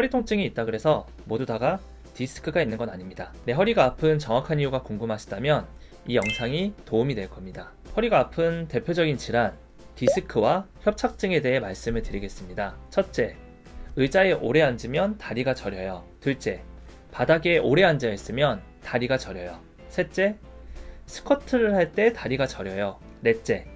허리 통증이 있다 그래서 모두 다가 디스크가 있는 건 아닙니다. 내 허리가 아픈 정확한 이유가 궁금하시다면 이 영상이 도움이 될 겁니다. 허리가 아픈 대표적인 질환, 디스크와 협착증에 대해 말씀을 드리겠습니다. 첫째, 의자에 오래 앉으면 다리가 저려요. 둘째, 바닥에 오래 앉아 있으면 다리가 저려요. 셋째, 스쿼트를 할 때 다리가 저려요. 넷째,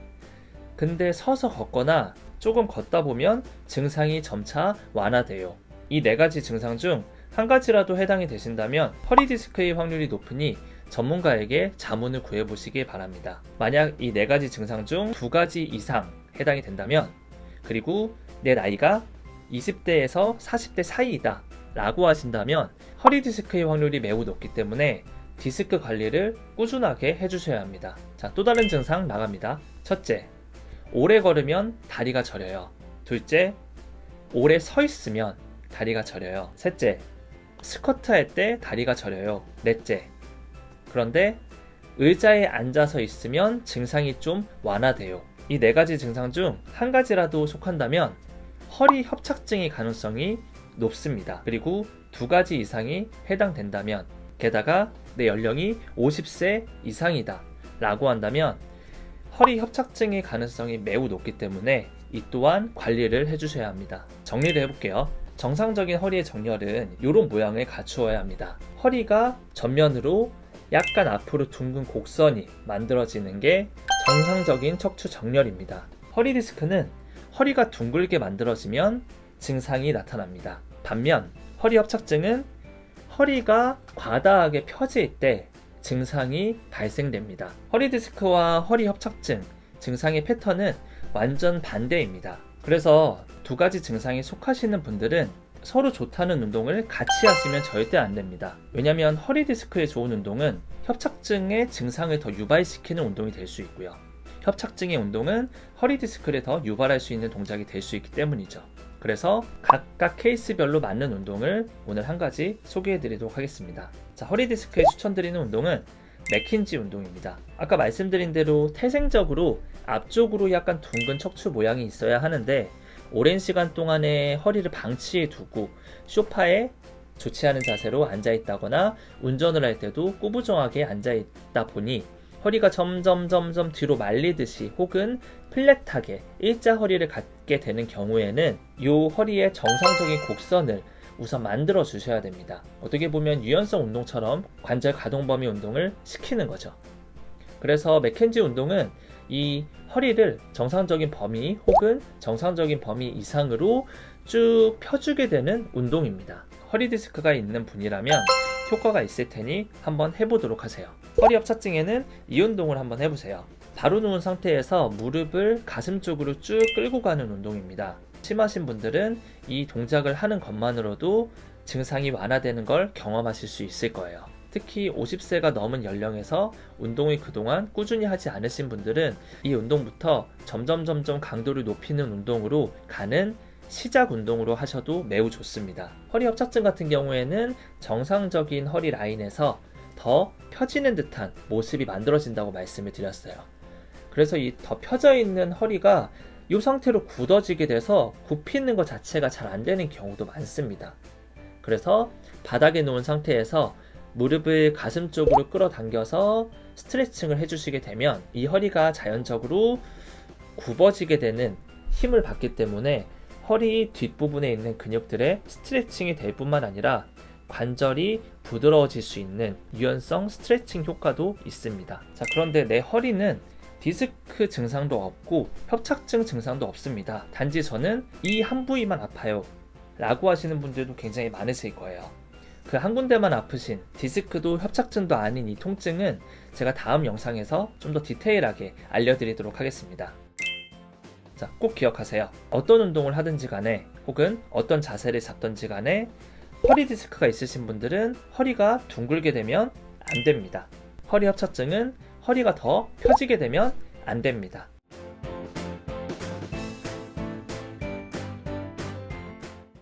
근데 서서 걷거나 조금 걷다 보면 증상이 점차 완화돼요. 이 네 가지 증상 중 한 가지라도 해당이 되신다면 허리 디스크의 확률이 높으니 전문가에게 자문을 구해보시기 바랍니다. 만약 이 네 가지 증상 중 두 가지 이상 해당이 된다면, 그리고 내 나이가 20대에서 40대 사이이다 라고 하신다면 허리 디스크의 확률이 매우 높기 때문에 디스크 관리를 꾸준하게 해주셔야 합니다. 자, 또 다른 증상 나갑니다. 첫째, 오래 걸으면 다리가 저려요. 둘째, 오래 서 있으면 다리가 저려요. 셋째, 스쿼트 할 때 다리가 저려요. 넷째, 그런데 의자에 앉아서 있으면 증상이 좀 완화돼요. 이 네 가지 증상 중 한 가지라도 속한다면 허리 협착증의 가능성이 높습니다. 그리고 두 가지 이상이 해당된다면, 게다가 내 연령이 50세 이상이다 라고 한다면 허리 협착증의 가능성이 매우 높기 때문에 이 또한 관리를 해주셔야 합니다. 정리를 해볼게요. 정상적인 허리의 정렬은 이런 모양을 갖추어야 합니다. 허리가 전면으로 약간 앞으로 둥근 곡선이 만들어지는 게 정상적인 척추 정렬입니다. 허리 디스크는 허리가 둥글게 만들어지면 증상이 나타납니다. 반면 허리 협착증은 허리가 과다하게 펴질 때 증상이 발생됩니다. 허리 디스크와 허리 협착증 증상의 패턴은 완전 반대입니다. 그래서 두 가지 증상에 속하시는 분들은 서로 좋다는 운동을 같이 하시면 절대 안 됩니다. 왜냐하면 허리 디스크에 좋은 운동은 협착증의 증상을 더 유발시키는 운동이 될 수 있고요. 협착증의 운동은 허리 디스크를 더 유발할 수 있는 동작이 될 수 있기 때문이죠. 그래서 각각 케이스별로 맞는 운동을 오늘 한 가지 소개해 드리도록 하겠습니다. 자, 허리 디스크에 추천드리는 운동은 맥킨지 운동입니다. 아까 말씀드린 대로 태생적으로 앞쪽으로 약간 둥근 척추 모양이 있어야 하는데, 오랜 시간 동안에 허리를 방치해 두고 소파에 좋지 않은 자세로 앉아 있다거나 운전을 할 때도 꾸부정하게 앉아 있다 보니 허리가 점점 뒤로 말리듯이 혹은 플랫하게 일자 허리를 갖게 되는 경우에는 이 허리의 정상적인 곡선을 우선 만들어 주셔야 됩니다. 어떻게 보면 유연성 운동처럼 관절 가동 범위 운동을 시키는 거죠. 그래서 맥켄지 운동은 이 허리를 정상적인 범위 혹은 정상적인 범위 이상으로 쭉 펴주게 되는 운동입니다. 허리 디스크가 있는 분이라면 효과가 있을 테니 한번 해보도록 하세요. 허리 협착증에는 이 운동을 한번 해보세요. 바로 누운 상태에서 무릎을 가슴 쪽으로 쭉 끌고 가는 운동입니다. 심하신 분들은 이 동작을 하는 것만으로도 증상이 완화되는 걸 경험하실 수 있을 거예요. 특히 50세가 넘은 연령에서 운동을 그동안 꾸준히 하지 않으신 분들은 이 운동부터 점점 강도를 높이는 운동으로 가는 시작 운동으로 하셔도 매우 좋습니다. 허리 협착증 같은 경우에는 정상적인 허리 라인에서 더 펴지는 듯한 모습이 만들어진다고 말씀을 드렸어요. 그래서 이 더 펴져 있는 허리가 이 상태로 굳어지게 돼서 굽히는 것 자체가 잘 안 되는 경우도 많습니다. 그래서 바닥에 놓은 상태에서 무릎을 가슴 쪽으로 끌어당겨서 스트레칭을 해주시게 되면 이 허리가 자연적으로 굽어지게 되는 힘을 받기 때문에 허리 뒷부분에 있는 근육들의 스트레칭이 될 뿐만 아니라 관절이 부드러워질 수 있는 유연성 스트레칭 효과도 있습니다. 자, 그런데 내 허리는 디스크 증상도 없고 협착증 증상도 없습니다. 단지 저는 이 한 부위만 아파요 라고 하시는 분들도 굉장히 많으실 거예요. 그 한 군데만 아프신 디스크도 협착증도 아닌 이 통증은 제가 다음 영상에서 좀 더 디테일하게 알려드리도록 하겠습니다. 자, 꼭 기억하세요. 어떤 운동을 하든지 간에 혹은 어떤 자세를 잡든지 간에 허리 디스크가 있으신 분들은 허리가 둥글게 되면 안 됩니다. 허리 협착증은 허리가 더 펴지게 되면 안 됩니다.